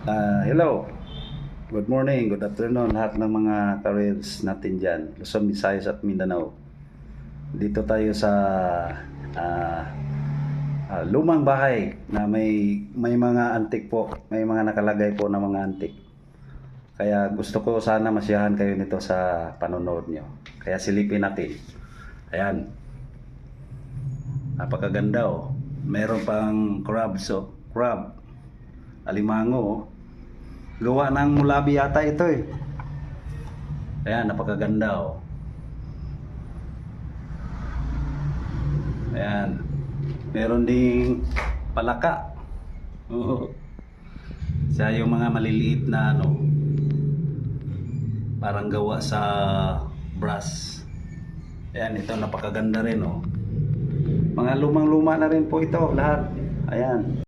Hello, good morning, good afternoon lahat ng mga careers natin dyan, Luzon, Visayas at Mindanao. Dito tayo sa lumang bahay na may mga antik po, may mga nakalagay po na mga antik. Kaya gusto ko sana masiyahan kayo nito sa panonood nyo. Kaya silipin natin. Ayan, napakaganda oh. Meron pang crabs oh, crab, alimango oh. Gawa ng mulabi yata ito eh. Ayan, napakaganda oh. Ayan. Meron ding palaka. Oo. Siya yung mga maliliit na ano, parang gawa sa brass. Ayan, ito napakaganda rin oh. Mga lumang-luma na rin po ito lahat. Ayan.